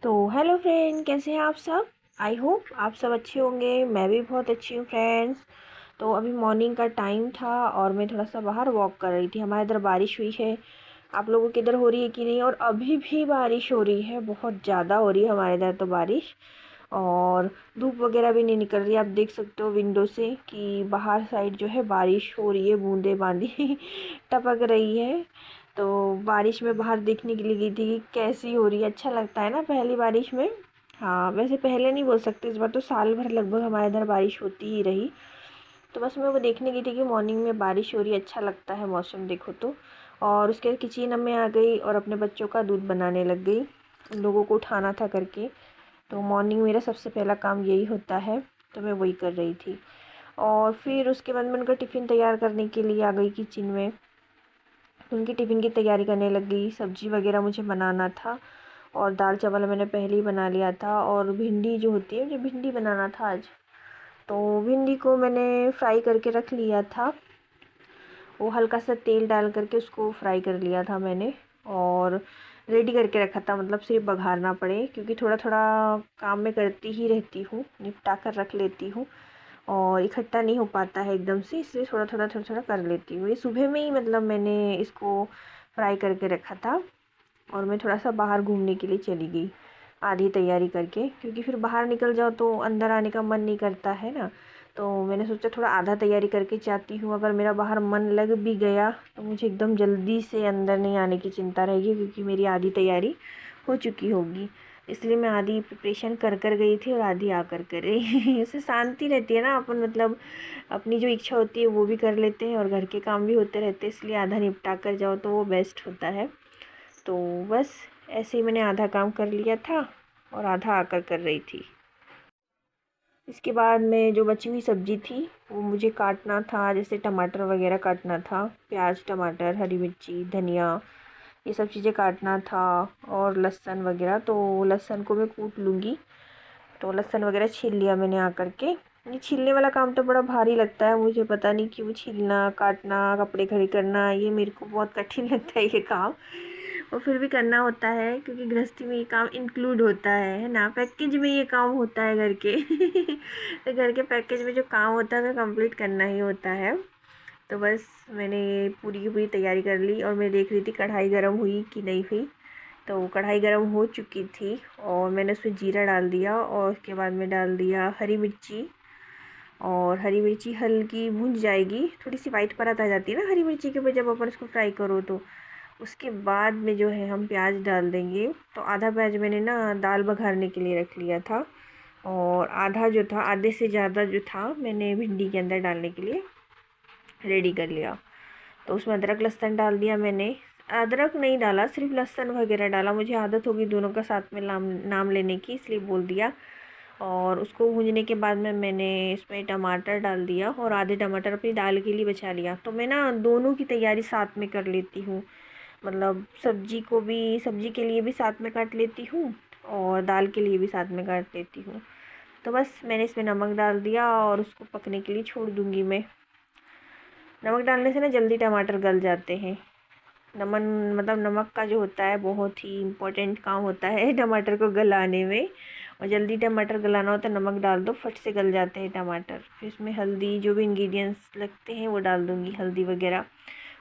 तो hello friend, कैसे हैं आप सब। आई होप आप सब अच्छे होंगे। मैं भी बहुत अच्छी हूँ फ्रेंड्स। तो अभी मॉर्निंग का टाइम था और मैं थोड़ा सा बाहर वॉक कर रही थी। हमारे इधर बारिश हुई है। आप लोगों के इधर हो रही है कि नहीं। और अभी भी बारिश हो रही है, बहुत ज़्यादा हो रही है हमारे इधर तो बारिश। और धूप वगैरह भी नहीं निकल रही है। आप देख सकते हो विंडो से कि बाहर साइड जो है बारिश हो रही है, बूंदे बांदी टपक रही है। तो बारिश में बाहर देखने के लिए गई थी कि कैसी हो रही है। अच्छा लगता है ना पहली बारिश में। हाँ, वैसे पहले नहीं बोल सकते, इस बार तो साल भर लगभग हमारे इधर बारिश होती ही रही। तो बस मैं वो देखने गई थी कि मॉर्निंग में बारिश हो रही है, अच्छा लगता है मौसम देखो तो। और उसके बाद किचन में आ गई और अपने बच्चों का दूध बनाने लग गई। उन लोगों को उठाना था करके। तो मॉर्निंग मेरा सबसे पहला काम यही होता है। तो मैं वही कर रही थी। और फिर उसके बाद मैं उनका टिफ़िन तैयार करने के लिए आ गई किचन में। उनकी टिफ़िन की तैयारी करने लग गई। सब्ज़ी वगैरह मुझे बनाना था। और दाल चावल मैंने पहले ही बना लिया था। और भिंडी जो होती है, मुझे भिंडी बनाना था आज। तो भिंडी को मैंने फ्राई करके रख लिया था। वो हल्का सा तेल डाल करके उसको फ्राई कर लिया था मैंने। और रेडी करके रखा था, मतलब सिर्फ बघारना पड़े, क्योंकि थोड़ा थोड़ा काम मैं करती ही रहती हूँ, निपटा कर रख लेती हूँ। और इकट्ठा नहीं हो पाता है एकदम से, इसलिए थोड़ा थोड़ा कर लेती हूँ। ये सुबह में ही मतलब मैंने इसको फ्राई करके रखा था। और मैं थोड़ा सा बाहर घूमने के लिए चली गई आधी तैयारी करके, क्योंकि फिर बाहर निकल जाओ तो अंदर आने का मन नहीं करता है ना। तो मैंने सोचा थोड़ा आधा तैयारी करके जाती हूँ, अगर मेरा बाहर मन लग भी गया तो मुझे एकदम जल्दी से अंदर नहीं आने की चिंता रहेगी, क्योंकि मेरी आधी तैयारी हो चुकी होगी। इसलिए मैं आधी प्रिपरेशन कर कर गई थी और आधी आकर कर रही उससे शांति रहती है ना, अपन मतलब अपनी जो इच्छा होती है वो भी कर लेते हैं और घर के काम भी होते रहते हैं। इसलिए आधा निपटा कर जाओ तो वो बेस्ट होता है। तो बस ऐसे ही मैंने आधा काम कर लिया था और आधा आकर कर रही थी। इसके बाद में जो बची हुई सब्ज़ी थी वो मुझे काटना था, जैसे टमाटर वगैरह काटना था, प्याज टमाटर हरी मिर्ची धनिया, ये सब चीज़ें काटना था। और लहसुन वगैरह, तो लहसुन को मैं कूट लूँगी। तो लहसुन वगैरह छील लिया मैंने आकर के। ये छीलने वाला काम तो बड़ा भारी लगता है मुझे, पता नहीं क्यों। छीलना काटना कपड़े खड़ी करना ये मेरे को बहुत कठिन लगता है ये काम। और फिर भी करना होता है, क्योंकि गृहस्थी में ये काम इंक्लूड होता है ना। पैकेज में ये काम होता है घर के तो घर के पैकेज में जो काम होता है वो कंप्लीट करना ही होता है। तो बस मैंने पूरी की पूरी तैयारी कर ली और मैं देख रही थी कढ़ाई गर्म हुई कि नहीं हुई। तो कढ़ाई गर्म हो चुकी थी और मैंने उसमें जीरा डाल दिया और उसके बाद में डाल दिया हरी मिर्ची। और हरी मिर्ची हल्की भून जाएगी, थोड़ी सी वाइट परत आ जाती है ना हरी मिर्ची के ऊपर जब अपन उसको फ्राई करो तो। उसके बाद में जो है हम प्याज डाल देंगे। तो आधा प्याज मैंने ना दाल बघारने के लिए रख लिया था। और आधा जो था, आधे से ज़्यादा जो था, मैंने भिंडी के अंदर डालने के लिए रेडी कर लिया। तो उसमें अदरक लहसुन डाल दिया मैंने। अदरक नहीं डाला, सिर्फ लहसुन वगैरह डाला। मुझे आदत होगी दोनों का साथ में नाम नाम लेने की, इसलिए बोल दिया। और उसको भूनने के बाद में मैंने इसमें टमाटर डाल दिया और आधे टमाटर अपनी दाल के लिए बचा लिया। तो मैं ना दोनों की तैयारी साथ में कर लेती हूँ, मतलब सब्जी के लिए भी साथ में काट लेती हूँ और दाल के लिए भी साथ में काट लेती हूँ। तो बस मैंने इसमें नमक डाल दिया और उसको पकने के लिए छोड़ दूँगी मैं। नमक डालने से ना जल्दी टमाटर गल जाते हैं। नमन मतलब नमक का जो होता है बहुत ही इम्पोर्टेंट काम होता है टमाटर को गलाने में। और जल्दी टमाटर गलाना हो तो नमक डाल दो, फट से गल जाते हैं टमाटर। फिर इसमें हल्दी, जो भी इंग्रेडिएंट्स लगते हैं वो डाल दूँगी, हल्दी वगैरह,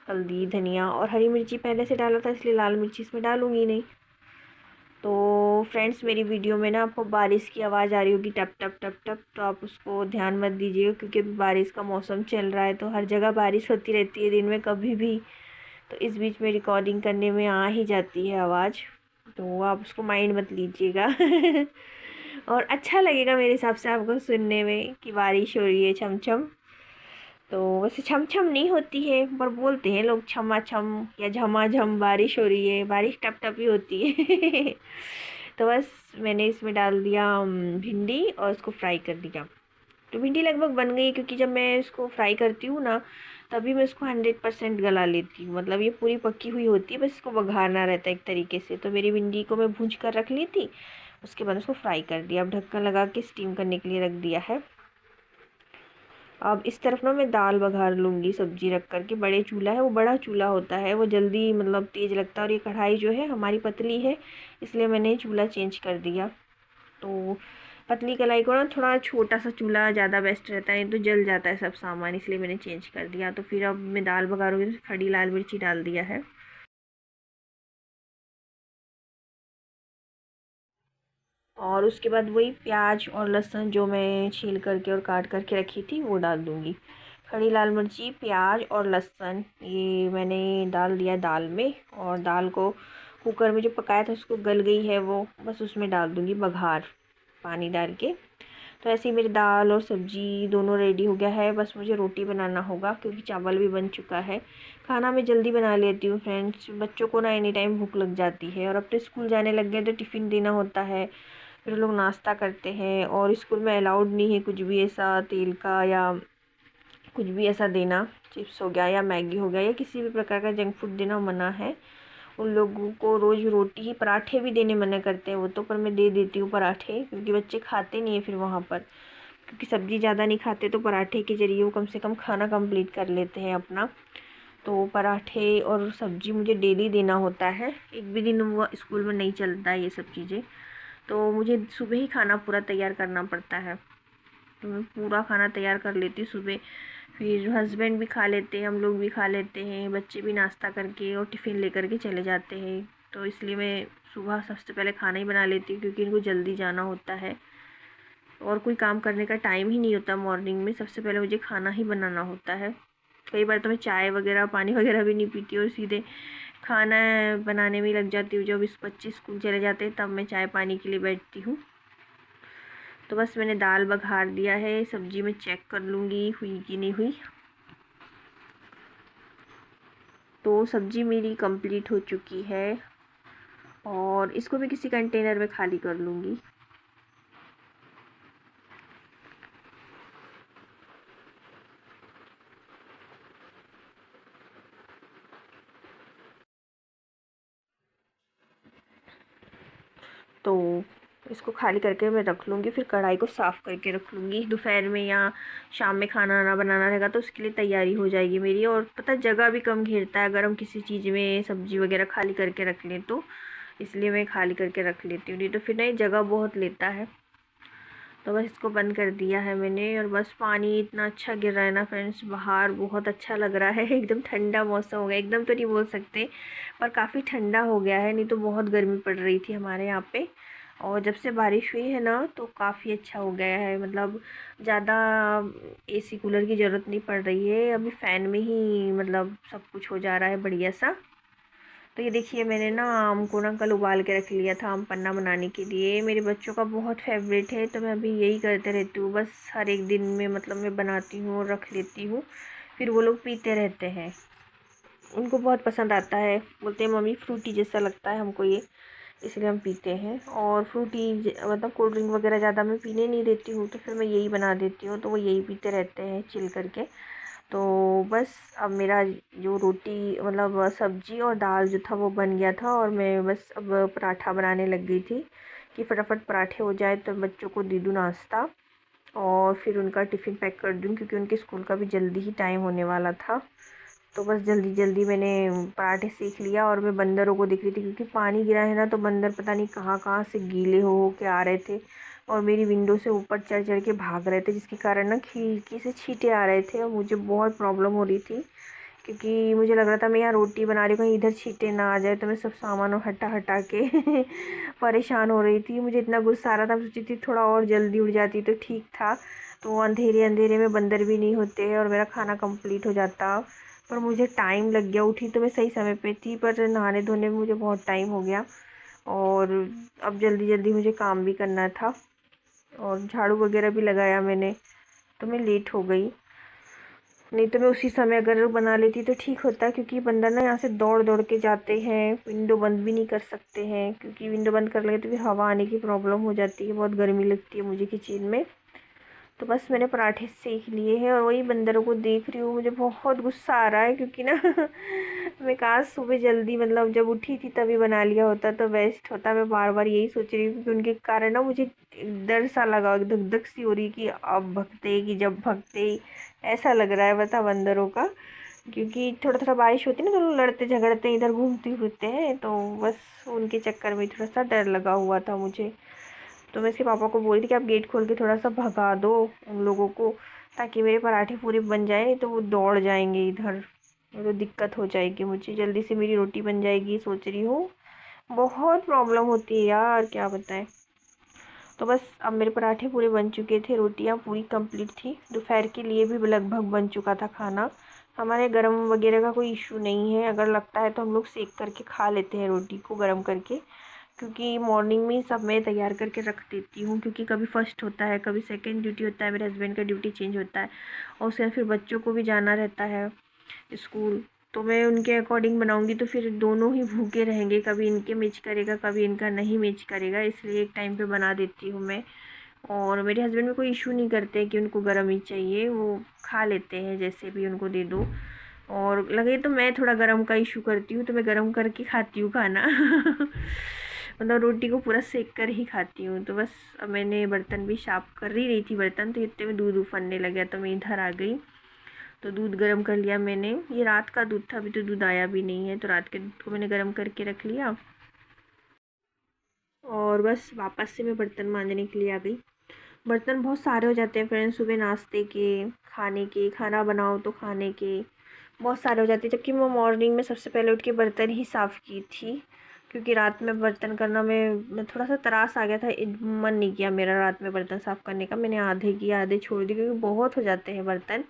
हल्दी धनिया। और हरी मिर्ची पहले से डाला था इसलिए लाल मिर्ची इसमें डालूँगी नहीं। तो फ्रेंड्स, मेरी वीडियो में ना आपको बारिश की आवाज़ आ रही होगी, टप टप टप टप, तो आप उसको ध्यान मत दीजिएगा, क्योंकि अभी बारिश का मौसम चल रहा है तो हर जगह बारिश होती रहती है दिन में कभी भी। तो इस बीच में रिकॉर्डिंग करने में आ ही जाती है आवाज़, तो आप उसको माइंड मत लीजिएगा और अच्छा लगेगा मेरे हिसाब से आपको सुनने में कि बारिश हो रही है छम छम। तो वैसे छम छम नहीं होती है, पर बोलते हैं लोग छमा छम या झमाझम बारिश हो रही है, बारिश टप टप ही होती है तो बस मैंने इसमें डाल दिया भिंडी और उसको फ्राई कर दिया। तो भिंडी लगभग बन गई, क्योंकि जब मैं इसको फ्राई करती हूँ ना तभी मैं इसको 100% गला लेती हूँ, मतलब ये पूरी पकी हुई होती है, बस इसको बघारना रहता है एक तरीके से। तो मेरी भिंडी को मैं भूंज कर रख ली थी, उसके बाद उसको फ्राई कर दिया। अब ढक्कन लगा के स्टीम करने के लिए रख दिया है। अब इस तरफ ना मैं दाल बघार लूँगी सब्जी रख कर के। बड़े चूल्हा है, वो बड़ा चूल्हा होता है, वो जल्दी मतलब तेज़ लगता है। और ये कढ़ाई जो है हमारी पतली है, इसलिए मैंने चूल्हा चेंज कर दिया। तो पतली कढ़ाई को ना थोड़ा छोटा सा चूल्हा ज़्यादा बेस्ट रहता है, तो जल जाता है सब सामान, इसलिए मैंने चेंज कर दिया। तो फिर अब मैं दाल बघारूँगी तो खड़ी लाल मिर्ची डाल दिया है। और उसके बाद वही प्याज और लहसुन जो मैं छील करके और काट करके रखी थी वो डाल दूँगी। खड़ी लाल मिर्ची, प्याज और लहसुन ये मैंने डाल दिया दाल में। और दाल को कुकर में जो पकाया था उसको गल गई है वो, बस उसमें डाल दूँगी बघार पानी डाल के। तो ऐसे ही मेरी दाल और सब्ज़ी दोनों रेडी हो गया है, बस मुझे रोटी बनाना होगा क्योंकि चावल भी बन चुका है। खाना मैं जल्दी बना लेती हूँ फ्रेंड्स, बच्चों को ना एनी टाइम भूख लग जाती है और अब तो स्कूल जाने लग गए तो टिफ़िन देना होता है, फिर लोग नाश्ता करते हैं। और स्कूल में अलाउड नहीं है कुछ भी ऐसा तेल का या कुछ भी ऐसा देना, चिप्स हो गया या मैगी हो गया या किसी भी प्रकार का जंक फूड देना मना है। उन लोगों को रोज़ रोटी ही, पराठे भी देने मना करते हैं वो तो, पर मैं दे देती हूँ पराठे क्योंकि बच्चे खाते नहीं है फिर वहाँ पर, क्योंकि सब्ज़ी ज़्यादा नहीं खाते तो पराठे के ज़रिए वो कम से कम खाना कंप्लीट कर लेते हैं अपना। तो पराठे और सब्ज़ी मुझे डेली देना होता है, एक भी दिन वो स्कूल में नहीं चलता है ये सब चीज़ें। तो मुझे सुबह ही खाना पूरा तैयार करना पड़ता है, तो मैं पूरा खाना तैयार कर लेती हूँ सुबह। फिर हस्बैंड भी खा लेते हैं, हम लोग भी खा लेते हैं, बच्चे भी नाश्ता करके और टिफ़िन लेकर के चले जाते हैं। तो इसलिए मैं सुबह सबसे पहले खाना ही बना लेती हूँ क्योंकि इनको जल्दी जाना होता है और कोई काम करने का टाइम ही नहीं होता मॉर्निंग में, सबसे पहले मुझे खाना ही बनाना होता है। कई बार तो मैं चाय वगैरह पानी वगैरह भी नहीं पीती और सीधे खाना बनाने में लग जाती हूँ। जब इस बच्चे स्कूल चले जाते हैं तब मैं चाय पानी के लिए बैठती हूँ। तो बस मैंने दाल बघार दिया है, सब्ज़ी में चेक कर लूँगी हुई कि नहीं हुई। तो सब्ज़ी मेरी कंप्लीट हो चुकी है और इसको भी किसी कंटेनर में खाली कर लूँगी। तो इसको खाली करके मैं रख लूँगी, फिर कढ़ाई को साफ़ करके रख लूँगी। दोपहर में या शाम में खाना वाना बनाना रहेगा तो उसके लिए तैयारी हो जाएगी मेरी। और पता है जगह भी कम घेरता है अगर हम किसी चीज़ में सब्ज़ी वगैरह खाली करके रख लें तो, इसलिए मैं खाली करके रख लेती हूँ, नहीं तो फिर ना ये जगह बहुत लेता है। तो बस इसको बंद कर दिया है मैंने। और बस पानी इतना अच्छा गिर रहा है ना फ्रेंड्स, बाहर बहुत अच्छा लग रहा है एकदम ठंडा मौसम हो गया, एकदम तो नहीं बोल सकते पर काफ़ी ठंडा हो गया है, नहीं तो बहुत गर्मी पड़ रही थी हमारे यहाँ पे। और जब से बारिश हुई है ना तो काफ़ी अच्छा हो गया है, मतलब ज़्यादा एसी कूलर की ज़रूरत नहीं पड़ रही है, अभी फ़ैन में ही मतलब सब कुछ हो जा रहा है बढ़िया सा। तो ये देखिए मैंने ना आम को ना कल उबाल के रख लिया था आम पन्ना बनाने के लिए, मेरे बच्चों का बहुत फेवरेट है, तो मैं अभी यही करते रहती हूँ बस, हर एक दिन में मतलब मैं बनाती हूँ और रख लेती हूँ, फिर वो लोग पीते रहते हैं, उनको बहुत पसंद आता है, बोलते हैं मम्मी फ्रूटी जैसा लगता है हमको ये, इसलिए हम पीते हैं। और फ्रूटी मतलब कोल्ड ड्रिंक वगैरह ज़्यादा मैं पीने नहीं देती हूँ, तो फिर मैं यही बना देती हूँ तो वो यही पीते रहते हैं चिल करके। तो बस अब मेरा जो रोटी मतलब सब्जी और दाल जो था वो बन गया था और मैं बस अब पराठा बनाने लग गई थी कि फटाफट पराठे हो जाए तो बच्चों को दे दूँ नाश्ता और फिर उनका टिफ़िन पैक कर दूँ क्योंकि उनके स्कूल का भी जल्दी ही टाइम होने वाला था। तो बस जल्दी जल्दी मैंने पराठे सेक लिया और मैं बंदरों को दिख रही थी क्योंकि पानी गिरा है ना, तो बंदर पता नहीं कहाँ कहाँ से गीले हो के आ रहे थे और मेरी विंडो से ऊपर चढ़ चढ़ के भाग रहे थे, जिसके कारण ना खिड़की से छींटे आ रहे थे और मुझे बहुत प्रॉब्लम हो रही थी क्योंकि मुझे लग रहा था मैं यहाँ रोटी बना रही हूँ कहीं इधर छींटे ना आ जाए, तो मैं सब सामान हटा हटा के परेशान हो रही थी, मुझे इतना गुस्सा आ रहा था, सोची थी थोड़ा और जल्दी उठ जाती तो ठीक था, तो अंधेरे अंधेरे में बंदर भी नहीं होते और मेरा खाना कंप्लीट हो जाता। पर मुझे टाइम लग गया, उठी तो मैं सही समय पे थी पर नहाने धोने में मुझे बहुत टाइम हो गया और अब जल्दी जल्दी मुझे काम भी करना था और झाड़ू वगैरह भी लगाया मैंने, तो मैं लेट हो गई। नहीं तो मैं उसी समय अगर बना लेती तो ठीक होता, क्योंकि बंदर ना यहाँ से दौड़ दौड़ के जाते हैं, विंडो बंद भी नहीं कर सकते हैं क्योंकि विंडो बंद कर लगे तो फिर हवा आने की प्रॉब्लम हो जाती है, बहुत गर्मी लगती है मुझे किचन में। तो बस मैंने पराठे सेक लिए हैं और वही बंदरों को देख रही हूँ, मुझे बहुत गुस्सा आ रहा है क्योंकि ना मैं काश सुबह जल्दी मतलब जब उठी थी तभी बना लिया होता तो बेस्ट होता। मैं बार बार यही सोच रही हूँ क्योंकि उनके कारण ना मुझे डर सा लगा, धक धक सी हो रही कि अब भगते कि जब भगते, ऐसा लग रहा है बता बंदरों का। क्योंकि थोड़ा थोड़ा बारिश होती है ना, तो लोग लड़ते झगड़ते इधर घूमते फिरते हैं, तो बस उनके चक्कर में थोड़ा सा डर लगा हुआ था मुझे। तो मैं इसके पापा को बोली थी कि आप गेट खोल के थोड़ा सा भगा दो उन लोगों को, ताकि मेरे पराठे पूरे बन जाए, तो वो दौड़ जाएंगे इधर, तो दिक्कत हो जाएगी मुझे, जल्दी से मेरी रोटी बन जाएगी सोच रही हूँ। बहुत प्रॉब्लम होती है यार, क्या बताएं। तो बस अब मेरे पराठे पूरे बन चुके थे, रोटियां पूरी कंप्लीट थी, दोपहर के लिए भी लगभग बन चुका था खाना। हमारे गरम वगैरह का कोई इशू नहीं है, अगर लगता है तो हम लोग सेक करके खा लेते हैं रोटी को गरम करके, क्योंकि मॉर्निंग में सब मैं तैयार करके रख देती हूँ, क्योंकि कभी फर्स्ट होता है, कभी सेकंड ड्यूटी होता है, मेरे हस्बैंड का ड्यूटी चेंज होता है, और उसके बाद फिर बच्चों को भी जाना रहता है स्कूल। तो मैं उनके अकॉर्डिंग बनाऊंगी, तो फिर दोनों ही भूखे रहेंगे, कभी इनके मैच करेगा कभी इनका नहीं मैच करेगा, इसलिए एक टाइम पे बना देती हूँ मैं। और मेरे हस्बैंड में कोई इशू नहीं करते कि उनको गर्म ही चाहिए, वो खा लेते हैं जैसे भी उनको दे दो। और लगे तो मैं थोड़ा गरम का इशू करती हूँ, तो मैं गरम करके खाती हूँ खाना मतलब रोटी को पूरा सेक कर ही खाती हूँ। तो बस अब मैंने बर्तन भी साफ कर ही रही थी, बर्तन तो इतने में दूध उफरने लगा, तो मैं इधर आ गई। तो दूध गर्म कर लिया मैंने, ये रात का दूध था, अभी तो दूध आया भी नहीं है, तो रात के दूध को मैंने गर्म करके रख लिया। और बस वापस से मैं बर्तन मांजने के लिए आ गई। बर्तन बहुत सारे हो जाते हैं फ्रेंड्स, सुबह नाश्ते के, खाने के, खाना बनाओ तो खाने के, बहुत सारे हो जाते हैं। जबकि मैं मॉर्निंग में सबसे पहले उठ के बर्तन ही साफ़ की थी, क्योंकि रात में बर्तन करना मैं थोड़ा सा त्रास आ गया था, मन नहीं किया मेरा रात में बर्तन साफ़ करने का, मैंने आधे किए आधे छोड़ दिए, क्योंकि बहुत हो जाते हैं बर्तन।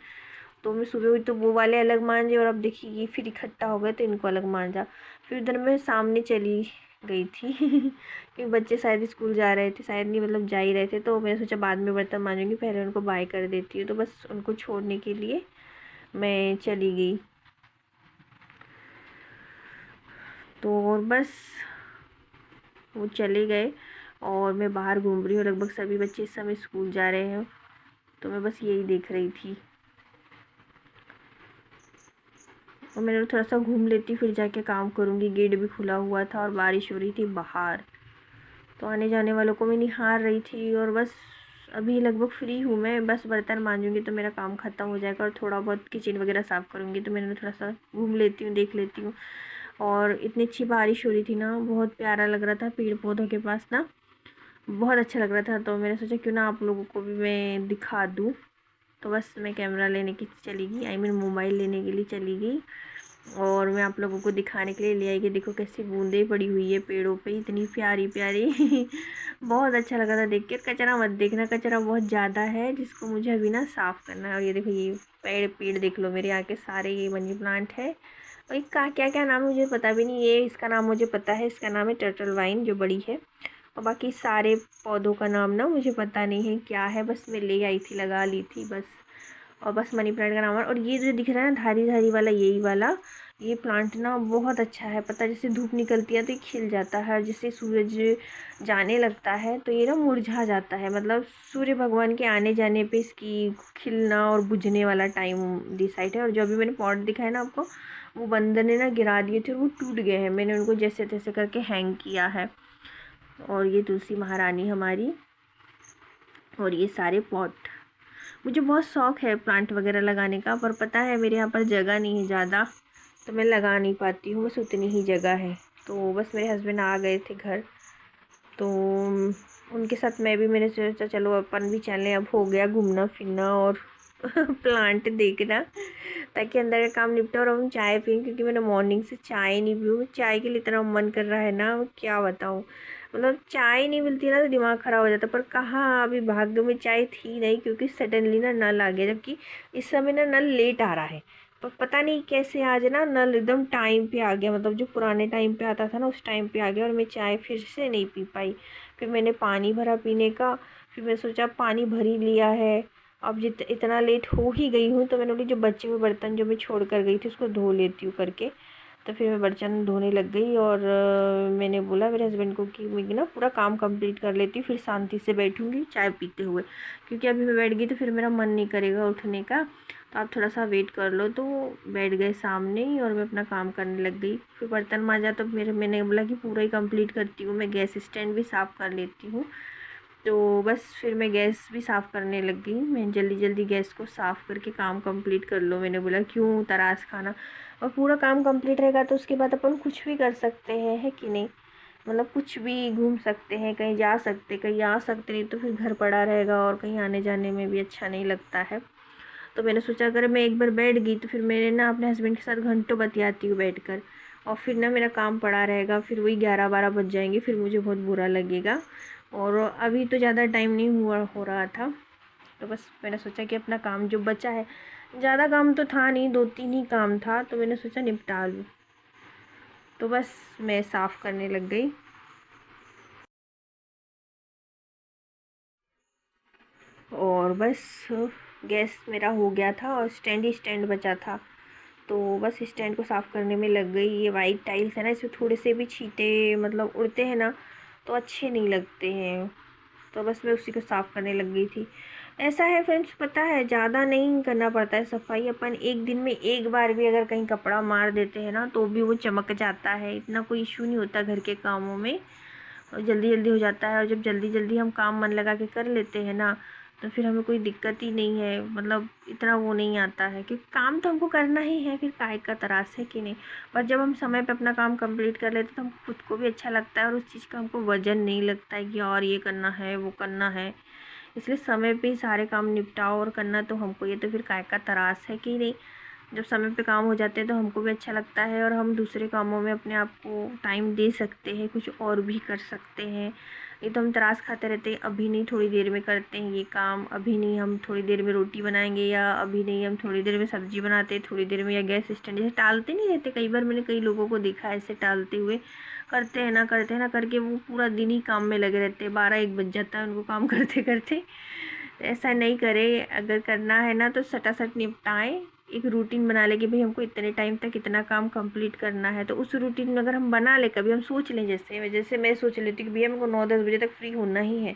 तो मैं सुबह हुई तो वो वाले अलग मांजे, और अब देखिए ये फिर इकट्ठा हो गए तो इनको अलग मांजा। फिर उधर मैं सामने चली गई थी क्योंकि बच्चे शायद स्कूल जा रहे थे, शायद नहीं मतलब जा ही रहे थे, तो मैंने सोचा बाद में बर्तन मांजूंगी, पहले उनको बाय कर देती हूँ। तो बस उनको छोड़ने के लिए मैं चली गई। तो और बस वो चले गए, और मैं बाहर घूम रही हूँ, लगभग सभी बच्चे इस समय स्कूल जा रहे हैं, तो मैं बस यही देख रही थी। और मैंने थोड़ा सा घूम लेती, फिर जाके काम करूँगी। गेट भी खुला हुआ था और बारिश हो रही थी बाहर, तो आने जाने वालों को मैं निहार रही थी। और बस अभी लगभग फ्री हूँ मैं, बस बर्तन मांजूंगी तो मेरा काम ख़त्म हो जाएगा, और थोड़ा बहुत किचन वगैरह साफ़ करूँगी। तो मैंने थोड़ा सा घूम लेती हूँ, देख लेती हूँ। और इतनी अच्छी बारिश हो रही थी ना, बहुत प्यारा लग रहा था पेड़ पौधों के पास ना, बहुत अच्छा लग रहा था। तो मैंने सोचा क्यों ना आप लोगों को भी मैं दिखा दूँ। तो बस मैं कैमरा लेने की चली गई, आई मीन मोबाइल लेने के लिए चली गई, और मैं आप लोगों को दिखाने के लिए ले आई कि देखो कैसी बूंदें पड़ी हुई है पेड़ों पे, इतनी प्यारी प्यारी बहुत अच्छा लगा था देख के। कचरा मत देखना, कचरा बहुत ज़्यादा है जिसको मुझे अभी ना साफ़ करना है। और ये देखो ये पेड़ पेड़ देख लो मेरे यहाँ के सारे, ये मनी प्लांट है। और इसका क्या क्या नाम है मुझे पता भी नहीं, ये इसका नाम मुझे पता है, इसका नाम है टर्टल वाइन जो बड़ी है, और बाकी सारे पौधों का नाम ना मुझे पता नहीं है क्या है, बस मैं ले आई थी लगा ली थी बस। और बस मनी प्लांट का नाम है। और ये जो दिख रहा है ना धारी धारी वाला, यही वाला ये प्लांट ना बहुत अच्छा है, पता जैसे धूप निकलती है तो ये खिल जाता है, और जैसे सूरज जाने लगता है तो ये ना मुरझा जाता है, मतलब सूर्य भगवान के आने जाने पे इसकी खिलना और बुझने वाला टाइम डिसाइड है। और जो अभी मैंने पॉट दिखाया ना आपको, वो बंदर ने ना गिरा दिए थे और वो टूट गए हैं, मैंने उनको जैसे तैसे करके हैंग किया है। और ये तुलसी महारानी हमारी, और ये सारे पॉट। मुझे बहुत शौक़ है प्लांट वगैरह लगाने का, पर पता है मेरे यहाँ पर जगह नहीं है ज़्यादा, तो मैं लगा नहीं पाती हूँ, बस उतनी ही जगह है। तो बस मेरे हस्बैंड आ गए थे घर, तो उनके साथ मैं भी, मैंने सोचा चलो अपन भी चलें, अब हो गया घूमना फिरना और प्लांट देखना, ताकि अंदर का काम निपटा और हम चाय पिएँ, क्योंकि मैंने मॉर्निंग से चाय नहीं पी हूँ। चाय के लिए इतना मन कर रहा है ना, क्या बताऊँ, मतलब चाय नहीं मिलती ना तो दिमाग ख़राब हो जाता। पर कहाँ, अभी भाग्य में चाय थी नहीं, क्योंकि सडनली ना नल आ गया, जबकि इस समय ना नल लेट आ रहा है, पर पता नहीं कैसे आज ना नल एकदम टाइम पे आ गया, मतलब जो पुराने टाइम पे आता था ना उस टाइम पे आ गया, और मैं चाय फिर से नहीं पी पाई। फिर मैंने पानी भरा पीने का, फिर मैं सोचा पानी भर ही लिया है, अब इतना लेट हो ही गई हूँ, तो मैंने बोली जो बचे हुए बर्तन जो मैं छोड़ कर गई थी उसको धो लेती हूँ करके। तो फिर मैं बर्तन धोने लग गई, और मैंने बोला मेरे हस्बैंड को कि मैं ना पूरा काम कंप्लीट कर लेती हूँ, फिर शांति से बैठूँगी चाय पीते हुए, क्योंकि अभी मैं बैठ गई तो फिर मेरा मन नहीं करेगा उठने का, तो आप थोड़ा सा वेट कर लो। तो बैठ गए सामने ही, और मैं अपना काम करने लग गई। फिर बर्तन मांजा तो मैंने बोला कि पूरा ही कंप्लीट करती हूँ, मैं गैस स्टैंड भी साफ़ कर लेती हूँ। तो बस फिर मैं गैस भी साफ़ करने लग गई। मैं जल्दी जल्दी गैस को साफ़ करके काम कंप्लीट कर लो। मैंने बोला क्यों तरास खाना, और पूरा काम कंप्लीट रहेगा तो उसके बाद अपन कुछ भी कर सकते हैं, है कि नहीं। मतलब कुछ भी घूम सकते हैं, कहीं जा सकते, कहीं आ सकते, नहीं तो फिर घर पड़ा रहेगा और कहीं आने जाने में भी अच्छा नहीं लगता है। तो मैंने सोचा अगर मैं एक बार बैठ गई तो फिर मैंने ना अपने हस्बैंड के साथ घंटों बतियाती हूँ बैठकर, और फिर ना मेरा काम पड़ा रहेगा, फिर वही 11-12 बज जाएंगे, फिर मुझे बहुत बुरा लगेगा। और अभी तो ज़्यादा टाइम नहीं हुआ हो रहा था, तो बस मैंने सोचा कि अपना काम जो बचा है, ज़्यादा काम तो था नहीं, 2-3 ही काम था, तो मैंने सोचा निपटा लूँ। तो बस मैं साफ़ करने लग गई। और बस गैस मेरा हो गया था और स्टैंड ही स्टैंड बचा था, तो बस स्टैंड को साफ़ करने में लग गई। ये वाइट टाइल्स है ना, इसमें थोड़े से भी छींटे मतलब उड़ते हैं ना तो अच्छे नहीं लगते हैं, तो बस मैं उसी को साफ़ करने लग गई थी। ऐसा है फ्रेंड्स, पता है ज़्यादा नहीं करना पड़ता है सफाई। अपन एक दिन में एक बार भी अगर कहीं कपड़ा मार देते हैं ना तो भी वो चमक जाता है, इतना कोई इशू नहीं होता घर के कामों में, और जल्दी जल्दी हो जाता है। और जब जल्दी जल्दी हम काम मन लगा के कर लेते हैं ना तो फिर हमें कोई दिक्कत ही नहीं है, मतलब इतना वो नहीं आता है, क्योंकि काम तो हमको करना ही है, फिर काहे का तरास, है कि नहीं। पर जब हम समय पे अपना काम कंप्लीट कर लेते तो हमको खुद को भी अच्छा लगता है और उस चीज़ का हमको वजन नहीं लगता है कि और ये करना है वो करना है। इसलिए समय पे ही सारे काम निपटाओ और करना तो हमको, ये तो फिर काहे का तरास, है कि नहीं। जब समय पे काम हो जाते हैं तो हमको भी अच्छा लगता है और हम दूसरे कामों में अपने आप को टाइम दे सकते हैं, कुछ और भी कर सकते हैं। ये तो हम त्रास खाते रहते हैं, अभी नहीं थोड़ी देर में करते हैं ये काम, अभी नहीं हम थोड़ी देर में रोटी बनाएंगे, या अभी नहीं हम थोड़ी देर में सब्जी बनाते हैं, थोड़ी देर में, या गैस स्टैंड जैसे टालते नहीं रहते। कई बार मैंने कई लोगों को देखा है ऐसे टालते हुए, करते हैं ना करते हैं ना करके वो पूरा दिन ही काम में लगे रहते हैं, 12-1 बज जाता है उनको काम करते करते। तो ऐसा नहीं करें, अगर करना है ना तो सटासट निपटाएं। एक रूटीन बना ले कि भाई हमको इतने टाइम तक इतना काम कंप्लीट करना है, तो उस रूटीन में अगर हम बना ले, कभी हम सोच लें, जैसे जैसे मैं सोच लेती हूँ कि भैया मेरे को 9-10 बजे तक फ्री होना ही है,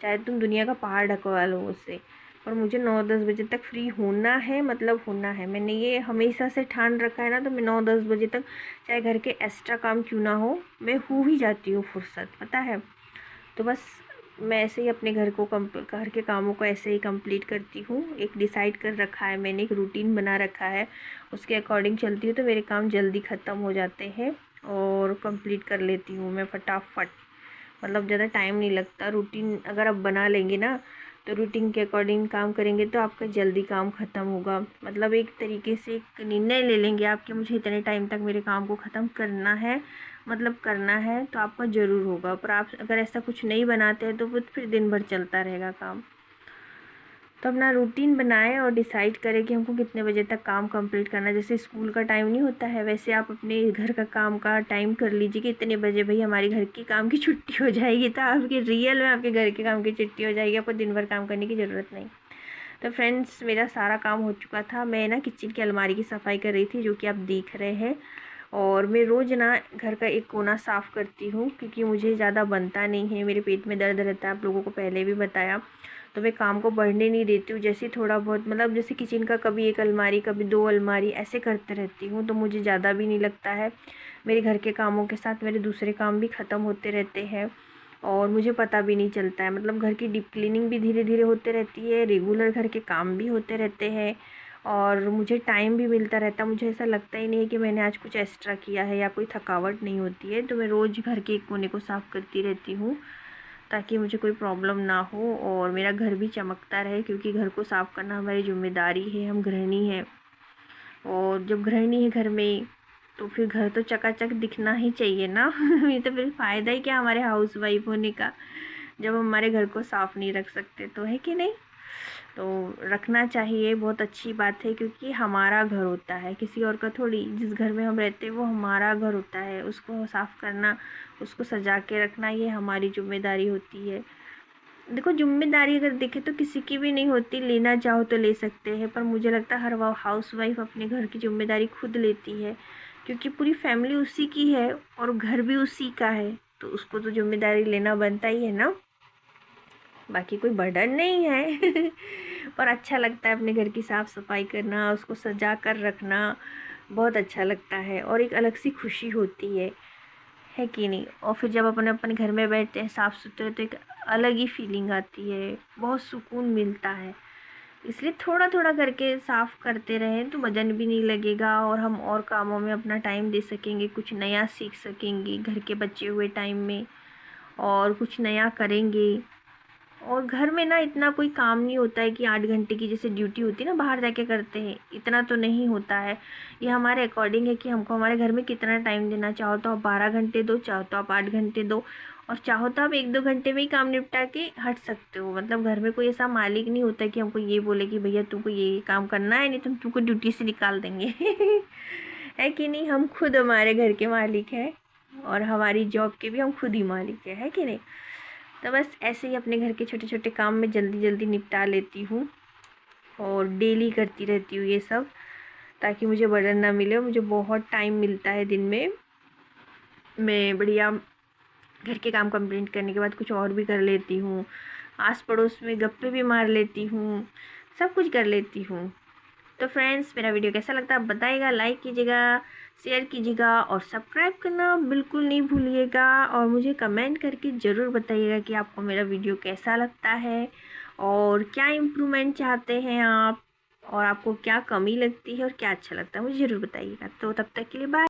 चाहे तुम दुनिया का पहाड़ ढकवा लो उससे, पर मुझे 9-10 बजे तक फ्री होना है, मतलब होना है। मैंने ये हमेशा से ठान रखा है ना, तो मैं 9-10 बजे तक चाहे घर के एक्स्ट्रा काम क्यों ना हो, मैं हो ही जाती हूँ फुर्सत, पता है। तो बस मैं ऐसे ही अपने घर के कामों को ऐसे ही कंप्लीट करती हूँ। एक डिसाइड कर रखा है मैंने, एक रूटीन बना रखा है, उसके अकॉर्डिंग चलती हूँ तो मेरे काम जल्दी ख़त्म हो जाते हैं और कंप्लीट कर लेती हूँ मैं फटाफट। मतलब ज़्यादा टाइम नहीं लगता। रूटीन अगर आप बना लेंगे ना तो रूटीन के अकॉर्डिंग काम करेंगे तो आपका जल्दी काम ख़त्म होगा। मतलब एक तरीके से एक निर्णय ले लेंगे आप कि मुझे इतने टाइम तक मेरे काम को ख़त्म करना है, मतलब करना है, तो आपका ज़रूर होगा। पर आप अगर ऐसा कुछ नहीं बनाते हैं तो वो फिर दिन भर चलता रहेगा काम। तो अपना रूटीन बनाएं और डिसाइड करें कि हमको कितने बजे तक काम कंप्लीट करना है। जैसे स्कूल का टाइम नहीं होता है, वैसे आप अपने घर का काम का टाइम कर लीजिए कि इतने बजे भाई हमारी घर की काम की छुट्टी हो जाएगी, तो आपकी रियल में आपके घर के काम की छुट्टी हो जाएगी, आपको दिन भर काम करने की ज़रूरत नहीं। तो फ्रेंड्स मेरा सारा काम हो चुका था। मैं ना किचन की अलमारी की सफाई कर रही थी, जो कि आप देख रहे हैं। और मैं रोज़ ना घर का एक कोना साफ़ करती हूँ, क्योंकि मुझे ज़्यादा बनता नहीं है, मेरे पेट में दर्द रहता है, आप लोगों को पहले भी बताया। तो मैं काम को बढ़ने नहीं देती हूँ, जैसे थोड़ा बहुत, मतलब जैसे किचन का कभी एक अलमारी कभी 2 अलमारी ऐसे करते रहती हूँ, तो मुझे ज़्यादा भी नहीं लगता है। मेरे घर के कामों के साथ मेरे दूसरे काम भी ख़त्म होते रहते हैं और मुझे पता भी नहीं चलता है। मतलब घर की डीप क्लीनिंग भी धीरे धीरे होते रहती है, रेगुलर घर के काम भी होते रहते हैं और मुझे टाइम भी मिलता रहता है। मुझे ऐसा लगता ही नहीं है कि मैंने आज कुछ एक्स्ट्रा किया है या कोई थकावट नहीं होती है। तो मैं रोज़ घर के एक कोने को साफ़ करती रहती हूँ ताकि मुझे कोई प्रॉब्लम ना हो और मेरा घर भी चमकता रहे, क्योंकि घर को साफ़ करना हमारी ज़िम्मेदारी है, हम गृहिणी हैं। और जब गृहिणी है घर में तो फिर घर तो चकाचक दिखना ही चाहिए ना। ये तो फिर फ़ायदा ही क्या हमारे हाउस वाइफ होने का, जब हम हमारे घर को साफ़ नहीं रख सकते, तो है कि नहीं। तो रखना चाहिए, बहुत अच्छी बात है, क्योंकि हमारा घर होता है, किसी और का थोड़ी। जिस घर में हम रहते हैं वो हमारा घर होता है, उसको साफ़ करना, उसको सजा के रखना, ये हमारी जिम्मेदारी होती है। देखो जिम्मेदारी अगर देखें तो किसी की भी नहीं होती, लेना चाहो तो ले सकते हैं, पर मुझे लगता है हर हाउस वाइफ अपने घर की जिम्मेदारी खुद लेती है, क्योंकि पूरी फैमिली उसी की है और घर भी उसी का है, तो उसको तो जिम्मेदारी लेना बनता ही है ना। बाकी कोई बर्डन नहीं है। पर अच्छा लगता है अपने घर की साफ़ सफाई करना, उसको सजा कर रखना, बहुत अच्छा लगता है और एक अलग सी खुशी होती है कि नहीं। और फिर जब अपन अपने घर में बैठते हैं साफ़ सुथरे, तो एक अलग ही फीलिंग आती है, बहुत सुकून मिलता है। इसलिए थोड़ा थोड़ा करके साफ़ करते रहें तो वजन भी नहीं लगेगा और हम और कामों में अपना टाइम दे सकेंगे, कुछ नया सीख सकेंगे घर के बचे हुए टाइम में, और कुछ नया करेंगे। और घर में ना इतना कोई काम नहीं होता है कि 8 घंटे की जैसे ड्यूटी होती है ना बाहर जाके करते हैं, इतना तो नहीं होता है। ये हमारे अकॉर्डिंग है कि हमको हमारे घर में कितना टाइम देना, चाहो तो आप 12 घंटे दो, चाहो तो आप 8 घंटे दो, और चाहो तो आप 1-2 घंटे में ही काम निपटा के हट सकते हो। मतलब घर में कोई ऐसा मालिक नहीं होता कि हमको ये बोले कि भैया तुमको ये काम करना है, नहीं तो हम तुमको ड्यूटी से निकाल देंगे। है कि नहीं, हम खुद हमारे घर के मालिक हैं और हमारी जॉब के भी हम खुद ही मालिक है कि नहीं। तो बस ऐसे ही अपने घर के छोटे छोटे काम में जल्दी जल्दी निपटा लेती हूँ और डेली करती रहती हूँ ये सब, ताकि मुझे बर्डन ना मिले। मुझे बहुत टाइम मिलता है दिन में, मैं बढ़िया घर के काम कंप्लीट करने के बाद कुछ और भी कर लेती हूँ, आस पड़ोस में गप्पे भी मार लेती हूँ, सब कुछ कर लेती हूँ। तो फ्रेंड्स, मेरा वीडियो कैसा लगता है आप बताइएगा, लाइक कीजिएगा, शेयर कीजिएगा और सब्सक्राइब करना बिल्कुल नहीं भूलिएगा। और मुझे कमेंट करके ज़रूर बताइएगा कि आपको मेरा वीडियो कैसा लगता है और क्या इम्प्रूवमेंट चाहते हैं आप, और आपको क्या कमी लगती है और क्या अच्छा लगता है, मुझे ज़रूर बताइएगा। तो तब तक के लिए बाय।